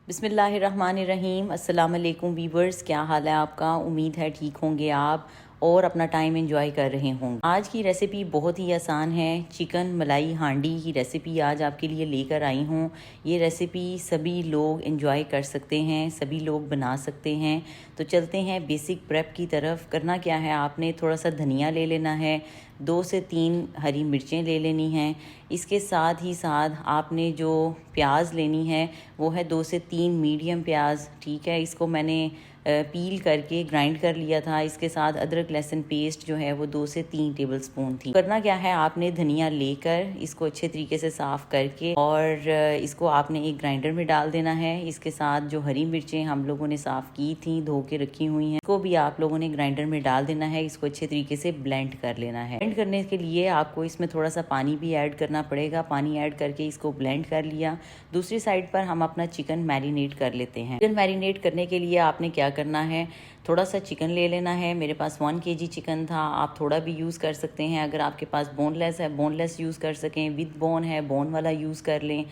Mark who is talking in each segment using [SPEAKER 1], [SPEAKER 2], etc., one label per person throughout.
[SPEAKER 1] बिस्मिल्लाहिर्रहमानिर्रहीम। अस्सलाम वालेकुम वीवर्स, क्या हाल है आपका? उम्मीद है ठीक होंगे आप और अपना टाइम एंजॉय कर रहे होंगे। आज की रेसिपी बहुत ही आसान है। चिकन मलाई हांडी की रेसिपी आज आपके लिए लेकर आई हूँ। ये रेसिपी सभी लोग एंजॉय कर सकते हैं, सभी लोग बना सकते हैं। तो चलते हैं बेसिक प्रेप की तरफ। करना क्या है, आपने थोड़ा सा धनिया ले लेना है, 2 से 3 हरी मिर्चें ले लेनी हैं। इसके साथ ही साथ आपने जो प्याज लेनी है वो है 2 से 3 मीडियम प्याज। ठीक है, इसको मैंने पील करके ग्राइंड कर लिया था। इसके साथ अदरक लहसुन पेस्ट जो है वो 2 से 3 टेबलस्पून थी। करना क्या है, आपने धनिया लेकर इसको अच्छे तरीके से साफ करके और इसको आपने एक ग्राइंडर में डाल देना है। इसके साथ जो हरी मिर्चें हम लोगों ने साफ की थी, धो के रखी हुई हैं, इसको भी आप लोगों ने ग्राइंडर में डाल देना है। इसको अच्छे तरीके से ब्लेंड कर लेना है। ब्लेंड करने के लिए आपको इसमें थोड़ा सा पानी भी ऐड करना पड़ेगा। पानी ऐड करके इसको ब्लेंड कर लिया। दूसरी साइड पर हम अपना चिकन मैरिनेट कर लेते हैं। चिकन मैरिनेट करने के लिए आपने क्या करना है, थोड़ा सा चिकन ले लेना है। मेरे पास 1 kg चिकन था, आप थोड़ा भी यूज़ कर सकते हैं। अगर आपके पास बोनलेस है, बोनलेस यूज़ कर सकें, विद बोन है बोन वाला यूज़ कर लें,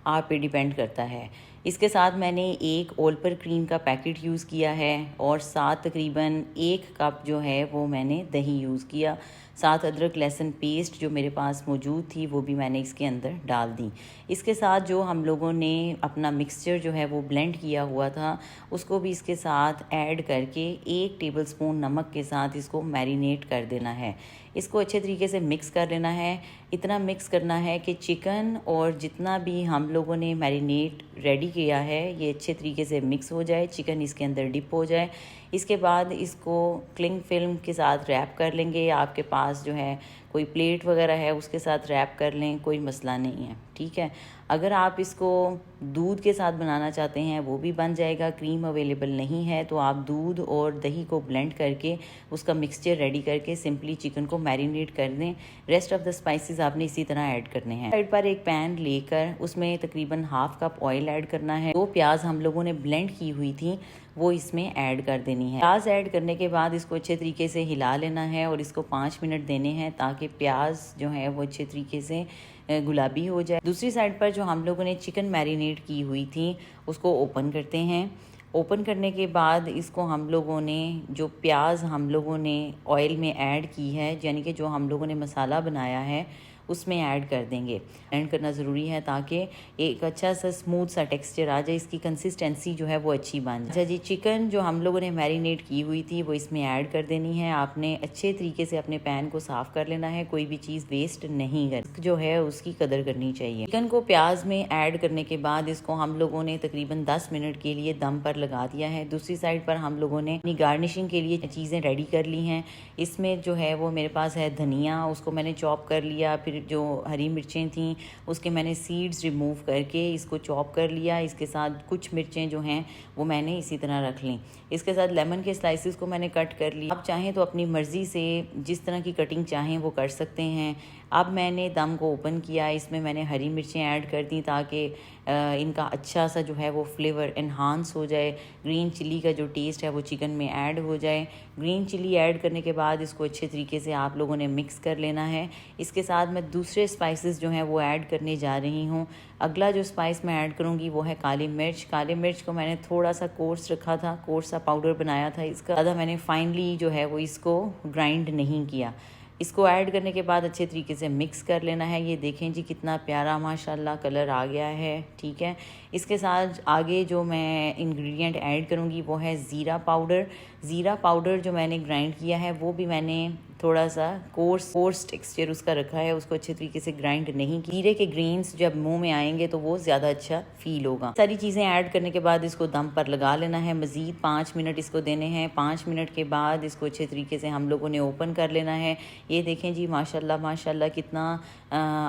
[SPEAKER 1] आप पे डिपेंड करता है। इसके साथ मैंने एक ओलपर क्रीम का पैकेट यूज़ किया है और साथ तकरीबन 1 कप जो है वो मैंने दही यूज़ किया। साथ अदरक लहसुन पेस्ट जो मेरे पास मौजूद थी वो भी मैंने इसके अंदर डाल दी। इसके साथ जो हम लोगों ने अपना मिक्सचर जो है वो ब्लेंड किया हुआ था उसको भी इसके साथ ऐड करके 1 टेबलस्पून नमक के साथ इसको मैरिनेट कर देना है। इसको अच्छे तरीके से मिक्स कर लेना है। इतना मिक्स करना है कि चिकन और जितना भी हम लोगों ने मैरिनेट रेडी किया है ये अच्छे तरीके से मिक्स हो जाए, चिकन इसके अंदर डिप हो जाए। इसके बाद इसको क्लिंग फिल्म के साथ रैप कर लेंगे। आपके पास जो है कोई प्लेट वगैरह है उसके साथ रैप कर लें, कोई मसला नहीं है। ठीक है, अगर आप इसको दूध के साथ बनाना चाहते हैं वो भी बन जाएगा। क्रीम अवेलेबल नहीं है तो आप दूध और दही को ब्लेंड करके उसका मिक्सचर रेडी करके सिंपली चिकन को मैरिनेट कर दें। रेस्ट ऑफ द स्पाइसेस आपने इसी तरह ऐड करने हैं। साइड पर एक पैन लेकर उसमें तकरीबन ½ कप ऑयल ऐड करना है। 2 प्याज हम लोगों ने ब्लेंड की हुई थी वो इसमें ऐड कर देनी है। प्याज ऐड करने के बाद इसको अच्छे तरीके से हिला लेना है और इसको 5 मिनट देने हैं ताकि प्याज जो है वो अच्छे तरीके से गुलाबी हो जाए। दूसरी साइड पर जो हम लोगों ने चिकन मैरिनेट की हुई थी उसको ओपन करते हैं। ओपन करने के बाद इसको हम लोगों ने जो प्याज हम लोगों ने ऑयल में ऐड की है, यानी कि जो हम लोगों ने मसाला बनाया है उसमें ऐड कर देंगे। ऐड करना ज़रूरी है ताकि एक अच्छा सा स्मूथ सा टेक्सचर आ जाए, इसकी कंसिस्टेंसी जो है वो अच्छी बन जाए। अच्छा जी, चिकन जो हम लोगों ने मैरिनेट की हुई थी वो इसमें ऐड कर देनी है। आपने अच्छे तरीके से अपने पैन को साफ़ कर लेना है, कोई भी चीज़ वेस्ट नहीं कर जो है उसकी कदर करनी चाहिए। चिकन को प्याज में ऐड करने के बाद इसको हम लोगों ने तकरीबन 10 मिनट के लिए दम पर लगा दिया है। दूसरी साइड पर हम लोगों ने अपनी गार्निशिंग के लिए चीज़ें रेडी कर ली हैं। इसमें जो है वो मेरे पास है धनिया, उसको मैंने चॉप कर लिया। फिर जो हरी मिर्चें थीं उसके मैंने सीड्स रिमूव करके इसको चॉप कर लिया। इसके साथ कुछ मिर्चें जो हैं वो मैंने इसी तरह रख लीं। इसके साथ लेमन के स्लाइसेस को मैंने कट कर लिया। आप चाहें तो अपनी मर्ज़ी से जिस तरह की कटिंग चाहें वो कर सकते हैं। अब मैंने दम को ओपन किया, इसमें मैंने हरी मिर्चें ऐड कर दी ताकि इनका अच्छा सा जो है वो फ्लेवर इन्हांस हो जाए। ग्रीन चिली का जो टेस्ट है वो चिकन में ऐड हो जाए। ग्रीन चिली ऐड करने के बाद इसको अच्छे तरीके से आप लोगों ने मिक्स कर लेना है। इसके साथ मैं दूसरे स्पाइसेस जो हैं वो ऐड करने जा रही हूँ। अगला जो स्पाइस मैं ऐड करूँगी वो है काली मिर्च। काली मिर्च को मैंने थोड़ा सा कोर्स रखा था, कोर्स सा पाउडर बनाया था इसका। ज़्यादा मैंने फाइनली जो है वो इसको ग्राइंड नहीं किया। इसको ऐड करने के बाद अच्छे तरीके से मिक्स कर लेना है। ये देखें जी कितना प्यारा माशाल्लाह कलर आ गया है। ठीक है, इसके साथ आगे जो मैं इंग्रेडिएंट ऐड करूँगी वो है ज़ीरा पाउडर। ज़ीरा पाउडर जो मैंने ग्राइंड किया है वो भी मैंने थोड़ा सा कोर्स टेक्सचर उसका रखा है, उसको अच्छे तरीके से ग्राइंड नहीं किया। जीरे के ग्रेन्स जब मुंह में आएंगे तो वो ज़्यादा अच्छा फील होगा। सारी चीज़ें ऐड करने के बाद इसको दम पर लगा लेना है। मज़ीद 5 मिनट इसको देने हैं। 5 मिनट के बाद इसको अच्छे तरीके से हम लोगों ने ओपन कर लेना है। ये देखें जी माशाल्लाह माशाल्लाह कितना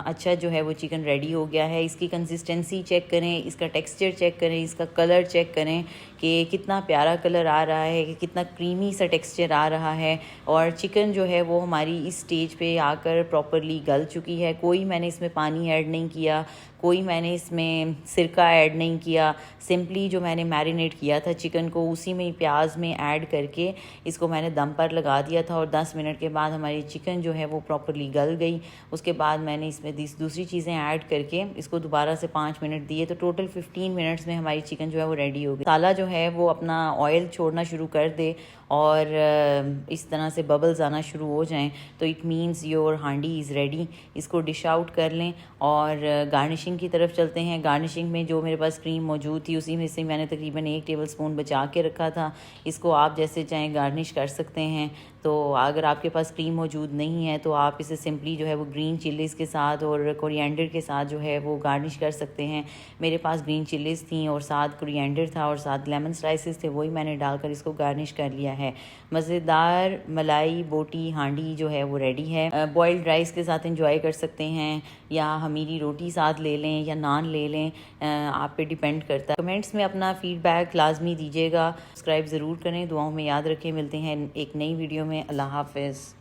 [SPEAKER 1] अच्छा जो है वो चिकन रेडी हो गया है। इसकी कंसिस्टेंसी चेक करें, इसका टेक्सचर चेक करें, इसका कलर चेक करें कि कितना प्यारा कलर आ रहा है, कि कितना क्रीमी सा टेक्सचर आ रहा है। और चिकन जो है वो हमारी इस स्टेज पे आकर प्रॉपरली गल चुकी है। कोई मैंने इसमें पानी ऐड नहीं किया, कोई मैंने इसमें सिरका ऐड नहीं किया। सिंपली जो मैंने मैरिनेट किया था चिकन को उसी में ही प्याज में ऐड करके इसको मैंने दम पर लगा दिया था और 10 मिनट के बाद हमारी चिकन जो है वो प्रॉपरली गल गई। उसके बाद मैंने इसमें दूसरी चीज़ें ऐड करके इसको दोबारा से 5 मिनट दिए, तो टोटल 15 मिनट्स में हमारी चिकन जो है वो रेडी हो गई। मसाला जो है वो अपना ऑयल छोड़ना शुरू कर दे और इस तरह से बबल्स आना शुरू हो जाएं तो इट मीन्स योर हांडी इज़ रेडी। इसको डिश आउट कर लें और गार्निशिंग की तरफ चलते हैं। गार्निशिंग में जो मेरे पास क्रीम मौजूद थी उसी में से मैंने तकरीबन 1 टेबलस्पून बचा के रखा था। इसको आप जैसे चाहें गार्निश कर सकते हैं। तो अगर आपके पास क्रीम मौजूद नहीं है तो आप इसे सिंपली जो है वो ग्रीन चिलीज़ के साथ और कोरिएंडर के साथ जो है वो गार्निश कर सकते हैं। मेरे पास ग्रीन चिलीज़ थी और साथ कोरिएंडर था और साथ लेमन स्लाइसेस थे, वही मैंने डालकर इसको गार्निश कर लिया है। मज़ेदार मलाई बोटी हांडी जो है वो रेडी है। बॉइल्ड राइस के साथ एंजॉय कर सकते हैं या हमीरी रोटी साथ ले लें या नान ले लें, आप पे डिपेंड करता है। कमेंट्स में अपना फीडबैक लाजमी दीजिएगा। सब्सक्राइब ज़रूर करें, दुआओं में याद रखें। मिलते हैं एक नई वीडियो में। अल्लाह हाफ़िज़।